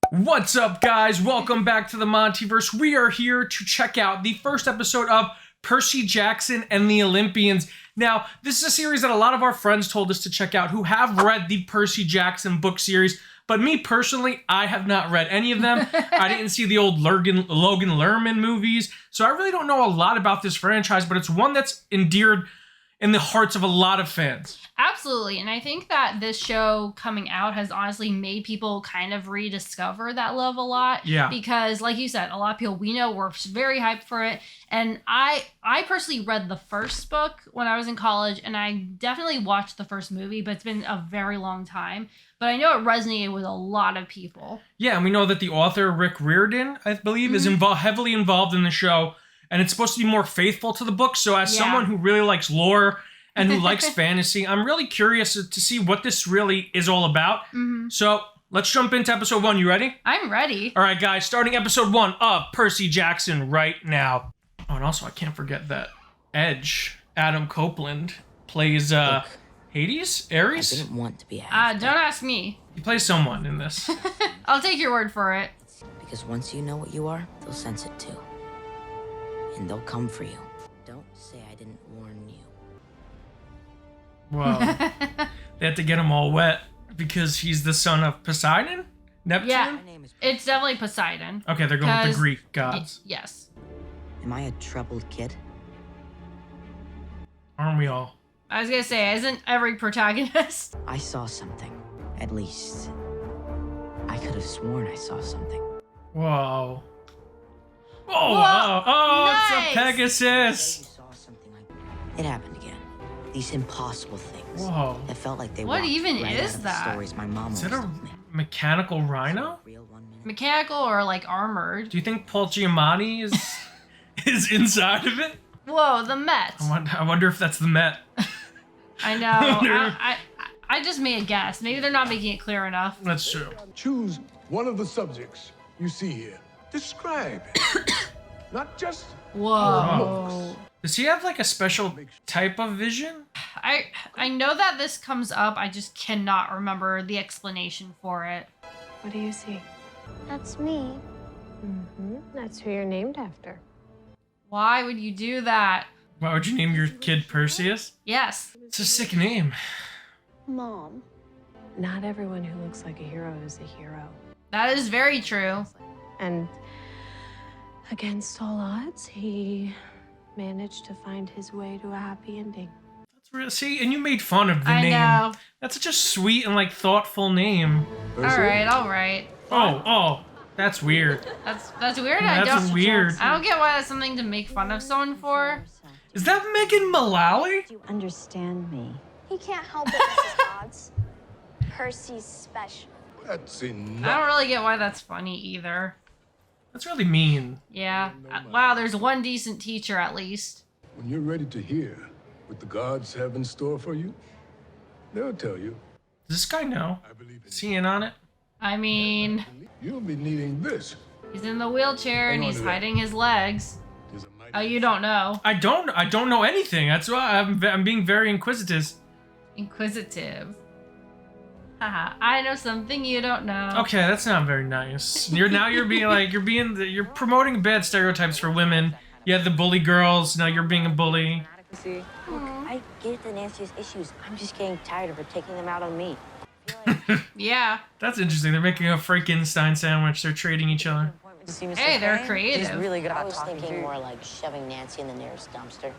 What's up, guys? Welcome back to the MontyVerse. We are here to check out the first episode of Percy Jackson and the Olympians. Now, this is a series that a lot of our friends told us to check out who have read the Percy Jackson book series, but me personally, I have not read any of them. I didn't see the old Logan Lerman movies, so I really don't know a lot about this franchise, but it's one that's endeared in the hearts of a lot of fans. Absolutely, and I think that this show coming out has honestly made people kind of rediscover that love a lot. Yeah. Because, like you said, a lot of people we know were very hyped for it, and I personally read the first book when I was in college, and I definitely watched the first movie, but it's been a very long time. But I know it resonated with a lot of people. Yeah, and we know that the author, Rick Riordan, I believe, is heavily involved in the show, and it's supposed to be more faithful to the book. So as someone who really likes lore and who likes fantasy, I'm really curious to see what this really is all about. So let's jump into episode 1. You ready? I'm ready. All right, guys, starting episode 1 of Percy Jackson right now. Oh, and also I can't forget that Edge, Adam Copeland, plays Hades? Ares? I didn't want to be half. Don't ask me. He plays someone in this. I'll take your word for it. Because once you know what you are, they'll sense it too. And they'll come for you. Don't say I didn't warn you. Well, they had to get him all wet because he's the son of Poseidon? Neptune? Yeah, it's definitely Poseidon. Okay, they're going with the Greek gods. Yes. Am I a troubled kid? Aren't we all? I was gonna say, isn't every protagonist? I saw something. At least, I could have sworn I saw something. Whoa. Oh, nice. It's a Pegasus. You saw something like it happened again. These impossible things. Whoa. It felt like they What walked even right is out of that? The stories my mom Is always it a told me. mechanical rhino? Real 1 minute. Mechanical or like armored? Do you think Paul Giamatti is inside of it? Whoa, the Met. I wonder if that's the Met. I know. I just made a guess. Maybe they're not making it clear enough. That's true. Choose one of the subjects you see here. Describe it. Not just Whoa. Does he have like a special type of vision? I know that this comes up. I just cannot remember the explanation for it. What do you see? That's me. That's who you're named after. Why would you do that? Why would you name your kid Perseus? Yes. It's a sick name. Mom. Not everyone who looks like a hero is a hero. That is very true. And against all odds, he managed to find his way to a happy ending. That's real. See, and you made fun of the name. I know. That's such a sweet and like thoughtful name. All right. Oh, that's weird. That's weird. That's weird. I don't get why that's something to make fun of someone for. Is that Megan Mullally? You understand me. He can't help it, Mrs. Dodds. Percy's Special. that's I enough. don't really get why that's funny either. That's really mean. Yeah. Wow, there's one decent teacher at least. When you're ready to hear what the gods have in store for you, they'll tell you. Does this guy know? I believe in Is he in on it? I mean, You'll be needing this. he's in the wheelchair and he's hiding his legs. There's a mighty Oh, you don't know. I don't know anything. That's why I'm being very inquisitive. Inquisitive. Haha, I know something you don't know. Okay, that's not very nice. You're promoting bad stereotypes for women. You had the bully girls. Now you're being a bully. Look, I get the nastiest issues. I'm just getting tired of her taking them out on me. Yeah. That's interesting. They're making a Frankenstein sandwich. They're trading each other. Hey, they're creative. She's really good. I was thinking more like shoving Nancy in the nearest dumpster.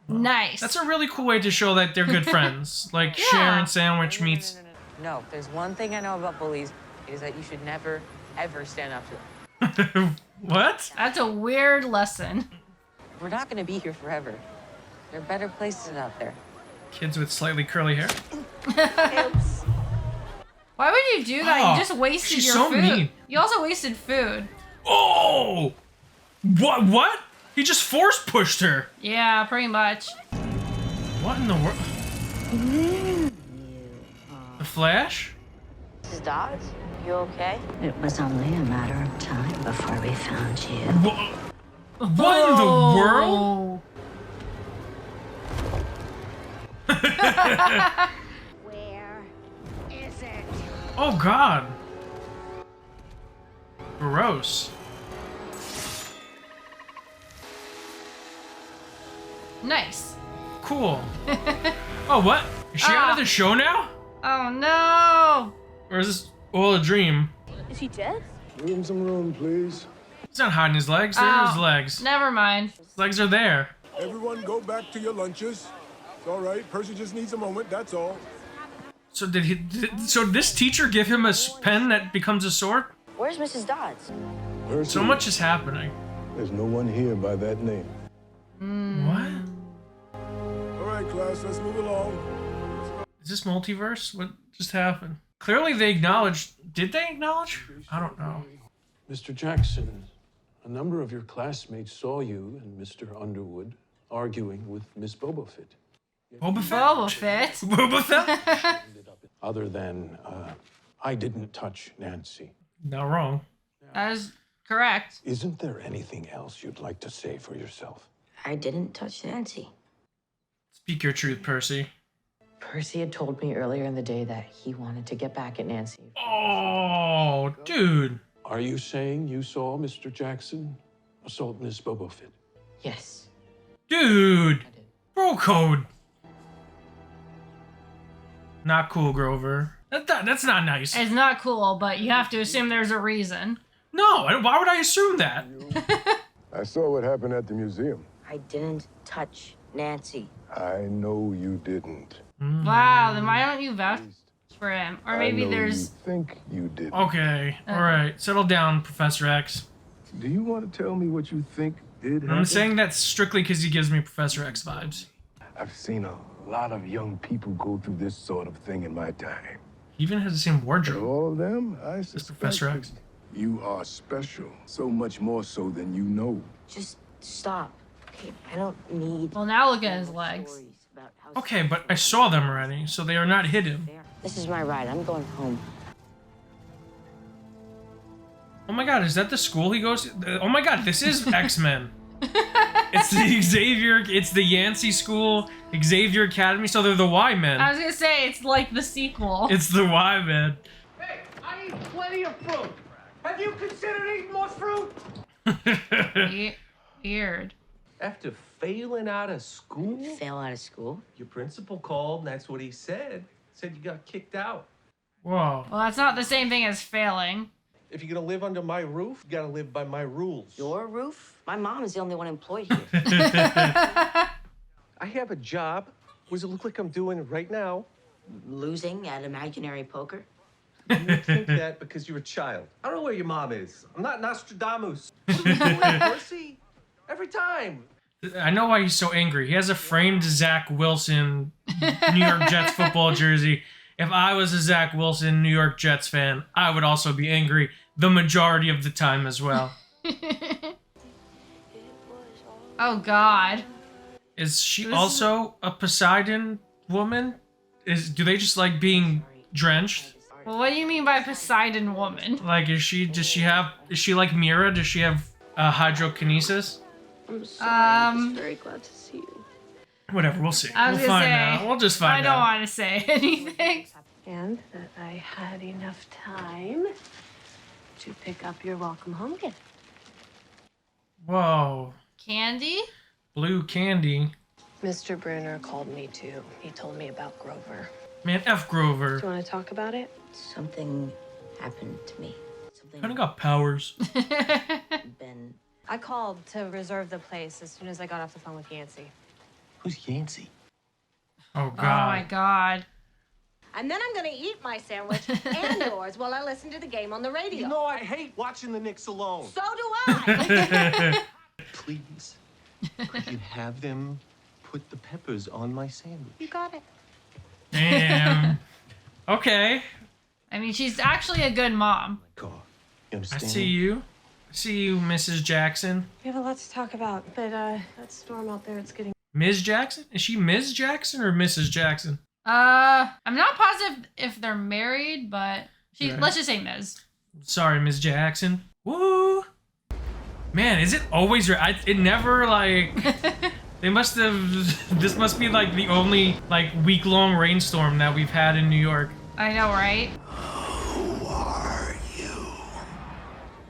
Nice. That's a really cool way to show that they're good friends. Like sharing sandwich meets. No, if there's one thing I know about bullies, it is that you should never, ever stand up to them. What? That's a weird lesson. We're not going to be here forever. There are better places out there. Kids with slightly curly hair. Oops. Why would you do that? Oh, You just wasted she's your so food. mean. You also wasted food. Oh! What? He just force pushed her. Yeah, pretty much. What in the world? The Flash? Mrs. Dodds, you okay? It was only a matter of time before we found you. What in the world? Where is it? Oh God. Gross. Nice. Cool. Oh, what? Is she out of the show now? Oh no! Or is this all a dream? Is he dead? Give him some room, please. He's not hiding his legs. There are his legs. Never mind. His legs are there. Everyone go back to your lunches. It's all right. Percy just needs a moment, that's all. So so this teacher give him a pen that becomes a sword? Where's Mrs. Dodds? Percy, So much is happening. there's no one here by that name. What? All right, class, let's move along. Is this multiverse? What just happened? Clearly they acknowledged. Did they acknowledge? I don't know. Mr. Jackson, a number of your classmates saw you and Mr. Underwood arguing with Miss Bobofit. Boba Fett? Boba Fett. Boba Fett? Other than, I didn't touch Nancy. Not wrong. That is correct. Isn't there anything else you'd like to say for yourself? I didn't touch Nancy. Speak your truth, Percy. Percy had told me earlier in the day that he wanted to get back at Nancy. Oh, dude. Are you saying you saw Mr. Jackson assault Miss Bobofit? Yes. Dude. Bro code. Not cool, Grover. That's not nice. It's not cool, but you have to assume there's a reason. No, why would I assume that? I saw what happened at the museum. I didn't touch Nancy. I know you didn't. Wow, then why don't you vouch for him? Or maybe I know there's... You think you did. Okay, all right. Settle down, Professor X. Do you want to tell me what you think did happen? I'm saying that strictly because he gives me Professor X vibes. I've seen a lot of young people go through this sort of thing in my time. He even has the same But wardrobe. all of them, I This suspect Professor X. that you are special. So much more so than you know. Just stop. Okay, I don't need. Well, now look at his legs. stories about how Okay, but I saw them already, so they are not hidden. This is my ride. I'm going home. Oh my god, is that the school he goes to? Oh my god, this is X-Men. It's the Xavier, it's the Yancey School, Xavier Academy, so they're the Y-Men. I was gonna say, it's like the sequel. It's the Y-Men. Hey, I eat plenty of fruit. Have you considered eating more fruit? Weird. After failing out of school? Fail out of school? Your principal called, and that's what he said. Said you got kicked out. Whoa. Well, that's not the same thing as failing. If you're gonna live under my roof, you gotta live by my rules. Your roof? My mom is the only one employed here. I have a job. What does it look like I'm doing right now? Losing at imaginary poker? You think that because you're a child. I don't know where your mom is. I'm not Nostradamus. What are you doing, Percy? Every time. I know why he's so angry. He has a framed Zach Wilson New York Jets football jersey. If I was a Zach Wilson New York Jets fan, I would also be angry the majority of the time as well. Oh, God. Is she also a Poseidon woman? Do they just like being drenched? Well, what do you mean by Poseidon woman? Like, is she like Mira? Does she have hydrokinesis? I'm sorry. I'm Um, just very glad to see you. Whatever, we'll see. I was We'll gonna find say, out. We'll just find I don't out. want to say anything. And that I had enough time to pick up your welcome home gift. Whoa. Candy? Blue candy. Mr. Bruner called me too. He told me about Grover. Man, F Grover. Do you want to talk about it? Something happened to me. Something Kinda got powers. been. I called to reserve the place as soon as I got off the phone with Yancey. Who's Yancey? Oh, Oh, my God. And then I'm gonna eat my sandwich and yours while I listen to the game on the radio. You know I hate watching the Knicks alone. So do I. Please, could you have them put the peppers on my sandwich? You got it. Damn. Okay. I mean, she's actually a good mom. God, you I understand? see you. I see you, Mrs. Jackson. We have a lot to talk about, but that storm out there, it's getting... Ms. Jackson? Is she Ms. Jackson or Mrs. Jackson? I'm not positive if they're married, but Right. let's just say Ms. Sorry, Ms. Jackson. Woo! Man, is it always right? It never, like... They must have... This must be, like, the only, like, week-long rainstorm that we've had in New York. I know, right? Who are you?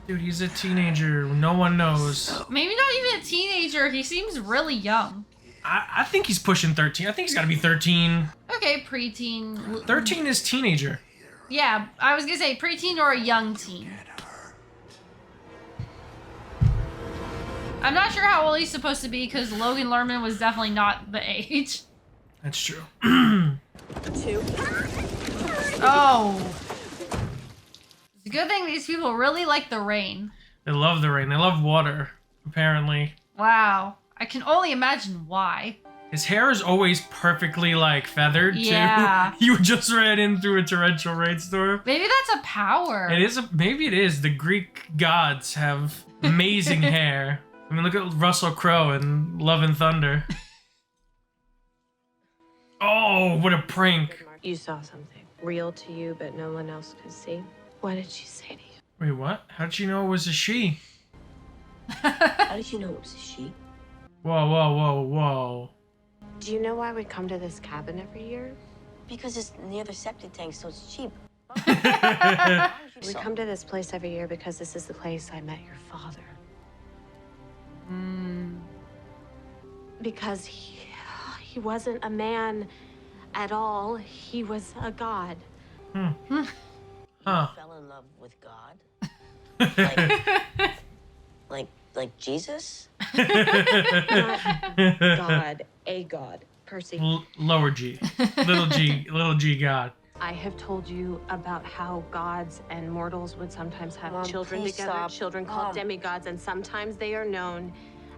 Dude, he's a teenager. No one knows. Maybe not even a teenager. He seems really young. I think he's pushing 13. I think he's got to be 13. Okay, preteen. 13 is teenager. Yeah, I was gonna say preteen or a young teen. I'm not sure how old he's supposed to be because Logan Lerman was definitely not the age. That's true. 2. Oh. It's a good thing these people really like the rain. They love the rain. They love water, apparently. Wow. I can only imagine why. His hair is always perfectly, like, feathered, Yeah. too. You just ran in through a torrential rainstorm. Maybe that's a power. It is. Maybe it is. The Greek gods have amazing hair. I mean, look at Russell Crowe in Love and Thunder. Oh, what a prank. You saw something real to you, but no one else could see. What did she say to you? Wait, what? How did you know it was a she? How did you know it was a she? Whoa, whoa, whoa, whoa. Do you know why we come to this cabin every year? Because it's near the septic tank, so it's cheap. We come to this place every year because this is the place I met your father. Because he wasn't a man at all. He was a god. Huh. Fell in love with God? Like Jesus? Not God, a god. Percy. Lower G. Little G God. I have told you about how gods and mortals would sometimes have Mom, children please together, stop. children called Mom. demigods, and sometimes they are known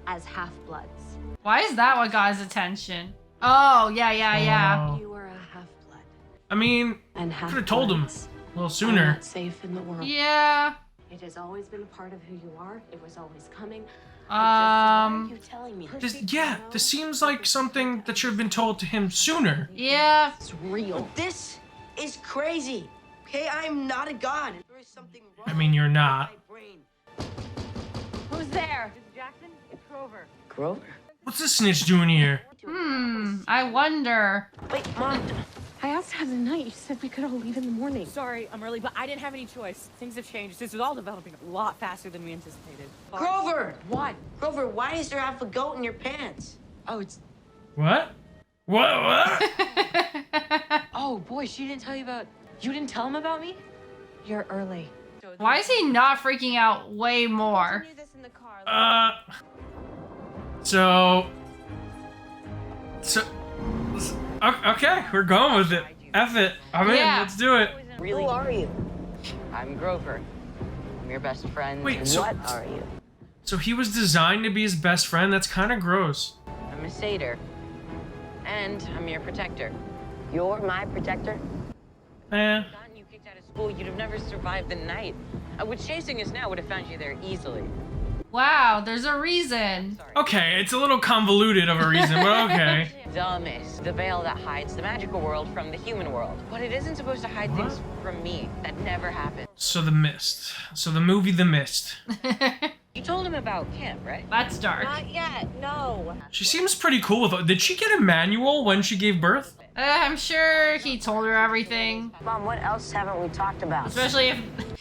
as half-bloods. Why is that what got his attention? Oh, yeah. Oh. You are a half-blood. I mean, And could have told him half-bloods a little are sooner. not safe in the world. Yeah. It has always been a part of who you are. It was always coming. You telling me? This seems like something that should have been told to him sooner. Yeah. It's real. This is crazy. Okay, I'm not a god. There is something wrong. I mean, you're not. with my brain. Who's there? Jackson? It's Grover. Grover? What's this snitch doing here? I wonder. Wait, Mom. I asked to have the night. You said we could all leave in the morning. Sorry, I'm early, but I didn't have any choice. Things have changed. This is all developing a lot faster than we anticipated. Grover! What? Grover, why is there half a goat in your pants? Oh, it's... What? What? Oh, boy, she didn't tell you about... You didn't tell him about me? You're early. Why is he not freaking out way more? Okay, we're going with it. F it. I'm in. Let's do it. Really? Who are you? I'm Grover. I'm your best friend. Wait, so What are you? So he was designed to be his best friend? That's kind of gross. I'm a satyr. And I'm your protector. You're my protector? Eh. Gotten you kicked out of school, you'd have never survived the night. What's chasing us now would have found you there easily. Wow, there's a reason. Okay, it's a little convoluted of a reason, but okay. The mist, the veil that hides the magical world from the human world. But it isn't supposed to hide things from me. That never happened. So the Mist. So the movie The Mist. You told him about Kim, right? That's dark. Not yet, no. She seems pretty cool with it. Did she get a manual when she gave birth? I'm sure he told her everything. Mom, what else haven't we talked about? Especially if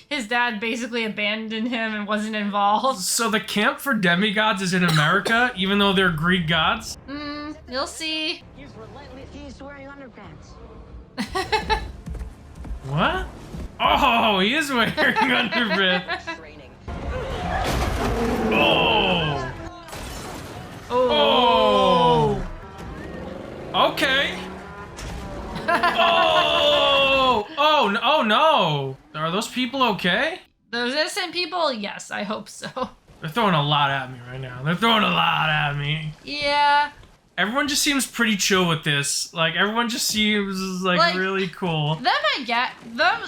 his dad basically abandoned him and wasn't involved. So the camp for demigods is in America, even though they're Greek gods? You'll see. He's relentless. He's wearing underpants. What? Oh, he is wearing underpants. Oh. Oh. Okay. Oh no. Are those people okay? Those innocent people? Yes, I hope so. They're throwing a lot at me right now. They're throwing a lot at me. Yeah. Everyone just seems pretty chill with this. Like, everyone just seems like really cool. Them I get.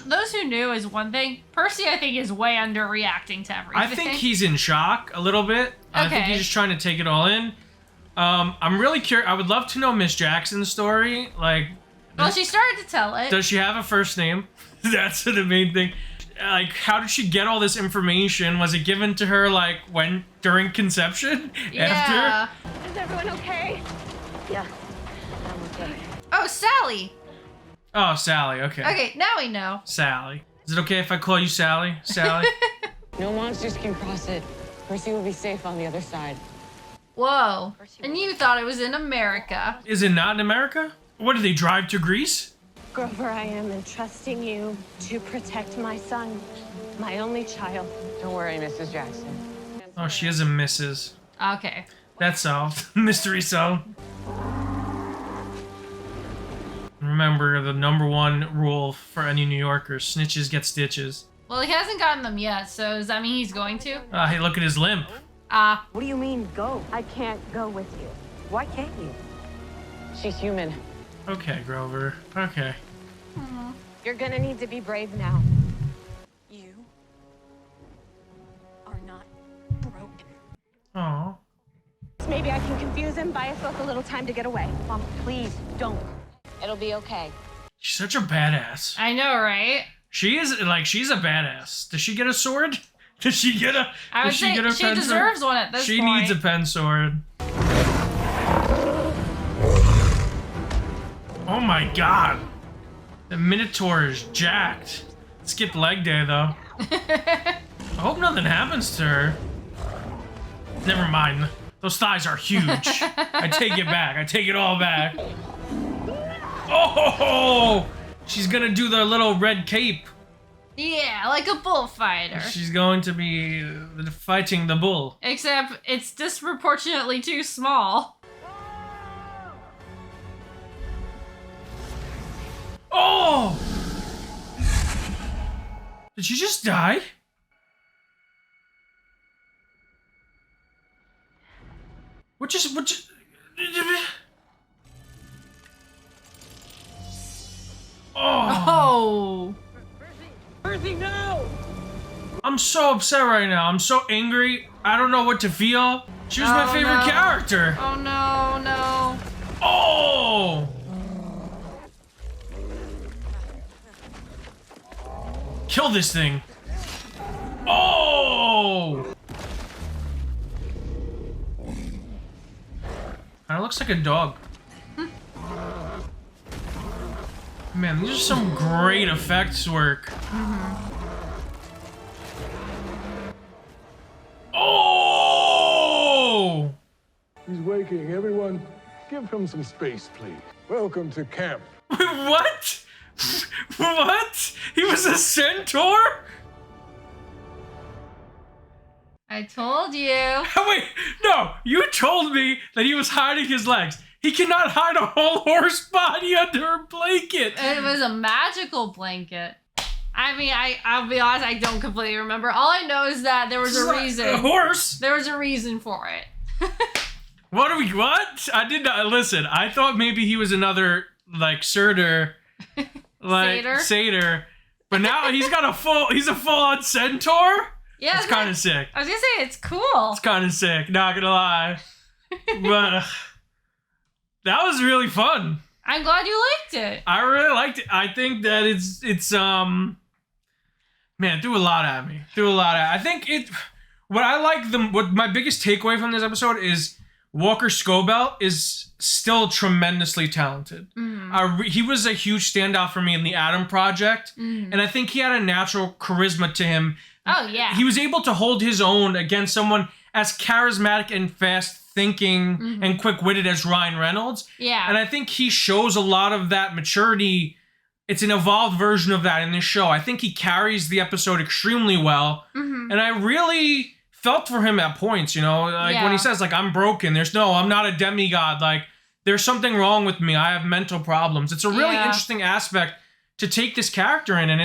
Those who knew is one thing. Percy, I think, is way underreacting to everything. I think he's in shock a little bit. I think he's just trying to take it all in. I'm really curious. I would love to know Miss Jackson's story. Like, well, she started to tell it. does she have a first name? That's the main thing. Like, how did she get all this information? Was it given to her, like, during conception? Yeah. After? Is everyone okay? Yeah, I'm okay. Oh, Sally. Oh, Sally, okay. Okay, now we know. Sally. Is it okay if I call you Sally? Sally? No monsters can cross it. Percy will be safe on the other side. Whoa. And you thought it was in America. Is it not in America? What, do they drive to Greece? Grover, I am entrusting you to protect my son, my only child. Don't worry, Mrs. Jackson. Oh, she is a Mrs. Okay. That's solved. Mystery solved. Remember the #1 rule for any New Yorkers: snitches get stitches. Well, he hasn't gotten them yet, so does that mean he's going to? Hey, look at his limp. What do you mean, go? I can't go with you. Why can't you? She's human. Okay, Grover. Okay. You're gonna need to be brave now. You are not broken. Oh. Maybe I can confuse him, buy us both a little time to get away. Mom, please, don't. It'll be okay. She's such a badass. I know, right? She is, like, she's a badass. Does she get a sword? Does she get a... I would say she deserves one at this point. She needs a pen sword. Oh my god. The Minotaur is jacked. Skip leg day, though. I hope nothing happens to her. Never mind. Those thighs are huge. I take it back. I take it all back. Oh! She's gonna do the little red cape. Yeah, like a bullfighter. She's going to be fighting the bull. Except it's disproportionately too small. Oh! Did she just die? What just... Oh! Percy, no! I'm so upset right now. I'm so angry. I don't know what to feel. She was my favorite character. Oh no, no. Oh! Kill this thing. Oh! Kinda looks like a dog. Man, these are some great effects work. Oh! He's waking. Everyone, give him some space, please. Welcome to camp. What? What? He was a centaur? I told you. Wait, no, you told me that he was hiding his legs. He cannot hide a whole horse body under a blanket. It was a magical blanket. I mean, I'll be honest, I don't completely remember. All I know is that there was a reason. A horse? There was a reason for it. What? I did not listen. I thought maybe he was another like satyr, like satyr. But now he's a full-on centaur? Yeah. It's kind of sick. I was gonna say it's cool. It's kind of sick, not gonna lie. But that was really fun. I'm glad you liked it. I really liked it. I think that it's man, threw a lot at me. I think what my biggest takeaway from this episode is Walker Scobell is still tremendously talented. He was a huge standout for me in the Adam Project, and I think he had a natural charisma to him. Oh yeah. He was able to hold his own against someone as charismatic and fast thinking and quick-witted as Ryan Reynolds. Yeah. And I think he shows a lot of that maturity. It's an evolved version of that in this show. I think he carries the episode extremely well. And I really felt for him at points, like when he says, like, I'm broken. I'm not a demigod. Like, there's something wrong with me. I have mental problems. It's a really interesting aspect to take this character in. And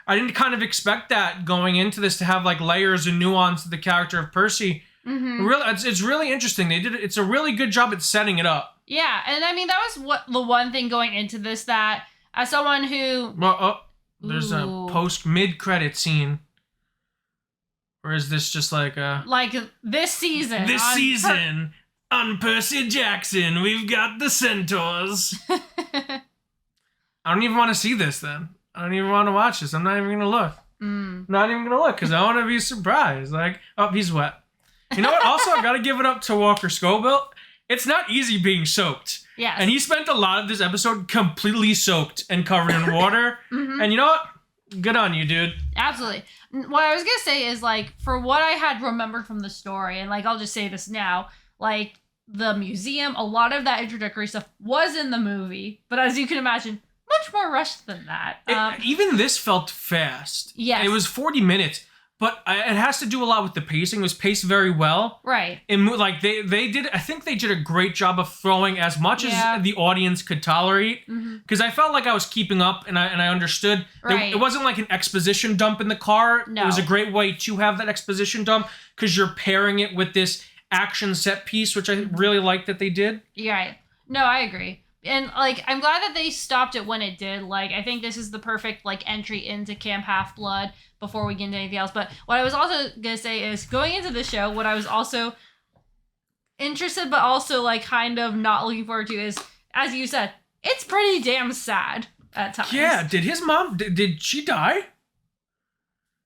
I didn't kind of expect that going into this, to have like layers and nuance to the character of Percy. It's really interesting. It's a really good job at setting it up. Yeah, and I mean, that was the one thing going into this that, as someone who... Well, there's a mid-credit scene. Or is this just like a... Like, this season. On Percy Jackson, we've got the centaurs. I don't even want to see this, then. I don't even want to watch this. I'm not even going to look. Not even going to look, because I want to be surprised. Like, oh, he's wet. You know what? Also, I got to give it up to Walker Scobell. It's not easy being soaked. Yes. And he spent a lot of this episode completely soaked and covered in water. And you know what? good on you, dude. Absolutely. What I was gonna say is, like, for what I had remembered from the story, and like I'll just say this now, like the museum, a lot of that introductory stuff was in the movie, but as you can imagine, much more rushed than that. Even this felt fast. Yes. It was 40 minutes, but it has to do a lot with the pacing. It was paced very well. Right. Like they did, I think they did a great job of throwing as much as the audience could tolerate. Because I felt like I was keeping up and I understood. Right. It wasn't like an exposition dump in the car. No. It was a great way to have that exposition dump because you're pairing it with this action set piece, which I really like that they did. Yeah. Right. No, I agree. And, like, I'm glad that they stopped it when it did. Like, I think this is the perfect, like, entry into Camp Half-Blood before we get into anything else. But what I was also going to say is, going into the show, what I was also interested but also, like, kind of not looking forward to is, as you said, it's pretty damn sad at times. Yeah, did his mom, did she die?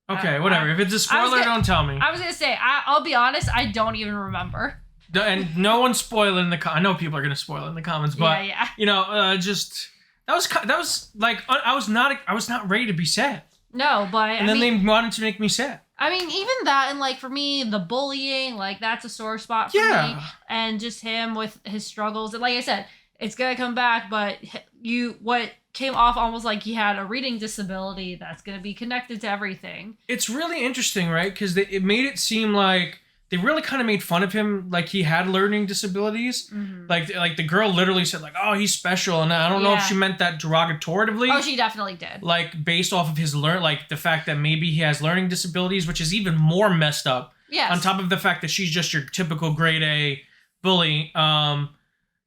Okay, whatever. If it's a spoiler, don't tell me. I was going to say, I'll be honest, I don't even remember. And no one's spoiling I know people are gonna spoil it in the comments, but you know, just that was like I was not ready to be sad. No, but and then they wanted to make me sad. I mean, even that, and like for me, the bullying, like that's a sore spot for me, and just him with his struggles. And like I said, it's gonna come back, but what came off almost like he had a reading disability that's gonna be connected to everything. It's really interesting, right? Because it made it seem like they really kind of made fun of him, like he had learning disabilities. Like the girl literally said, like, "Oh, he's special," and I don't know if she meant that derogatorily. Oh, she definitely did. Like based off of his like the fact that maybe he has learning disabilities, which is even more messed up. Yes. On top of the fact that she's just your typical grade A bully. But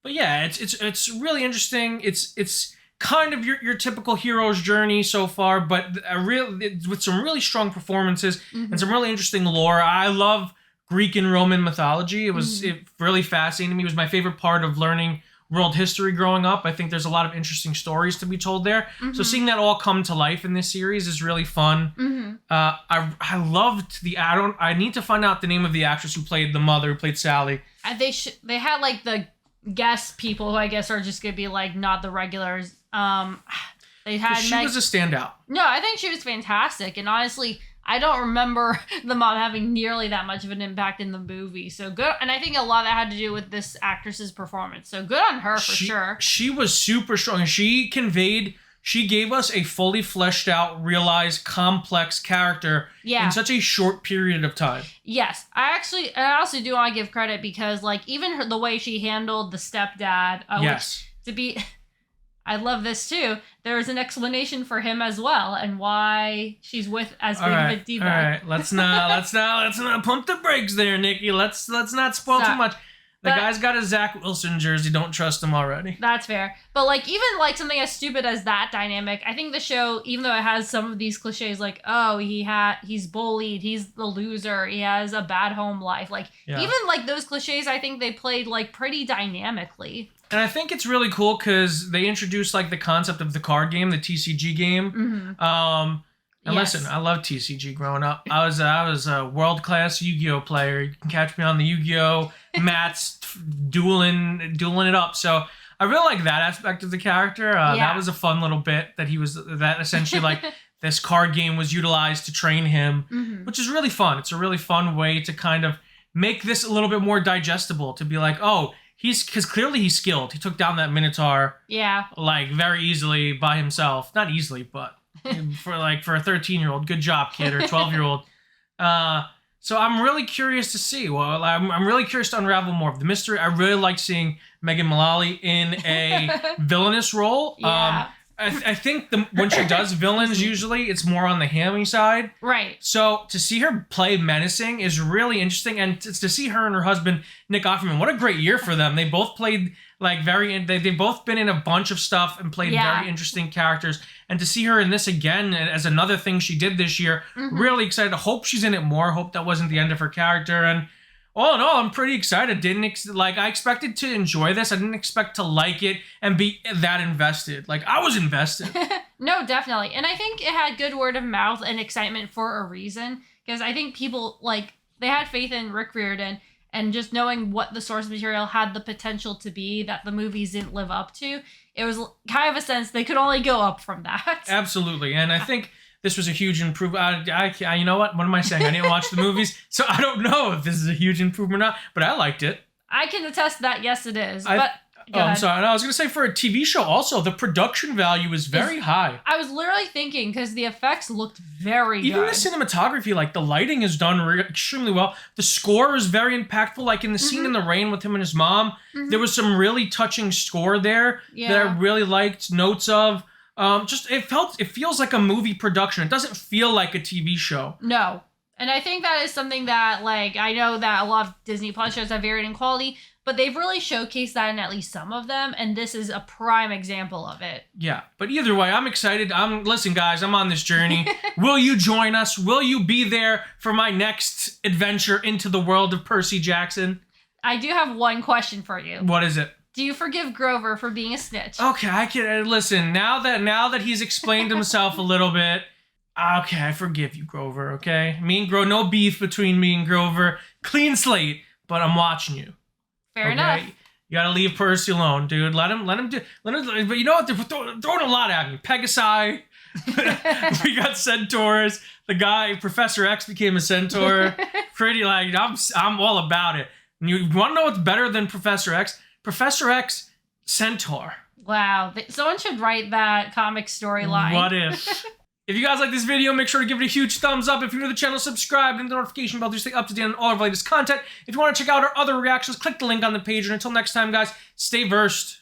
yeah, it's really interesting. It's kind of your typical hero's journey so far, but with some really strong performances and some really interesting lore. I love Greek and Roman mythology. It was really fascinating to me. It was my favorite part of learning world history growing up. I think there's a lot of interesting stories to be told there. So seeing that all come to life in this series is really fun. I loved I need to find out the name of the actress who played the mother, who played Sally. They had like the guest people who I guess are just gonna be like not the regulars. They had she was a standout. No, I think she was fantastic, and honestly, I don't remember the mom having nearly that much of an impact in the movie. So good. And I think a lot of that had to do with this actress's performance. So good on her for sure. She was super strong. She gave us a fully fleshed out, realized, complex character in such a short period of time. Yes. I also do want to give credit because, like, even the way she handled the stepdad. I love this too. There is an explanation for him as well, and why she's with as big of a D-bag. All right, let's not pump the brakes there, Nikki. Let's not spoil too much. The guy's got a Zach Wilson jersey. Don't trust him already. That's fair. But like even like something as stupid as that dynamic, I think the show, even though it has some of these cliches like, oh, he's bullied, he's the loser, he has a bad home life. Like even like those cliches, I think they played like pretty dynamically. And I think it's really cool because they introduced like the concept of the card game, the TCG game. And listen, I loved TCG growing up. I was a world-class Yu-Gi-Oh player. You can catch me on the Yu-Gi-Oh mats, dueling it up. So I really like that aspect of the character. That was a fun little bit that essentially like this card game was utilized to train him, which is really fun. It's a really fun way to kind of make this a little bit more digestible, to be like, oh, because clearly he's skilled. He took down that Minotaur like very easily by himself. Not easily, but for a 13-year-old, good job, kid, or 12-year-old. So I'm really curious to see. Well, I'm really curious to unravel more of the mystery. I really like seeing Megan Mullally in a villainous role. I think when she does villains, usually it's more on the hammy side. Right. So to see her play menacing is really interesting, and to see her and her husband Nick Offerman, what a great year for them. They both played like they've both been in a bunch of stuff and played very interesting characters. And to see her in this again as another thing she did this year, really excited. I hope she's in it more. Hope that wasn't the end of her character. And all in all, I'm pretty excited. I expected to enjoy this. I didn't expect to like it and be that invested. Like, I was invested. No, definitely. And I think it had good word of mouth and excitement for a reason. Because I think people, like, they had faith in Rick Riordan. And just knowing what the source material had the potential to be that the movies didn't live up to, it was kind of a sense they could only go up from that. Absolutely. And I think this was a huge improvement. You know what? What am I saying? I didn't watch the movies, so I don't know if this is a huge improvement or not, but I liked it. I can attest to that. Yes, it is. I'm sorry. No, I was going to say for a TV show also, the production value is very high. I was literally thinking because the effects looked very good. Even the cinematography, like the lighting is done extremely well. The score is very impactful. Like in the scene in the rain with him and his mom, there was some really touching score there that I really liked notes of. It feels like a movie production. It doesn't feel like a TV show. No. And I think that is something that, like, I know that a lot of Disney Plus shows have varied in quality, but they've really showcased that in at least some of them, and this is a prime example of it. Yeah, but either way, I'm excited. Listen, guys, I'm on this journey. Will you join us? Will you be there for my next adventure into the world of Percy Jackson? I do have one question for you. What is it? Do you forgive Grover for being a snitch? Okay, I can listen. Now that he's explained himself a little bit, okay, I forgive you, Grover. Okay, no beef between me and Grover. Clean slate. But I'm watching you. Fair enough. You gotta leave Percy alone, dude. Let him do. But you know what? They're throwing a lot at me. Pegasi. We got centaurs. The guy, Professor X, became a centaur. Pretty like I'm all about it. And you want to know what's better than Professor X? Professor X, Centaur. Wow. Someone should write that comic storyline. What if? If you guys like this video, make sure to give it a huge thumbs up. If you're new to the channel, subscribe and the notification bell to stay up to date on all of our latest content. If you want to check out our other reactions, click the link on the page. And until next time, guys, stay versed.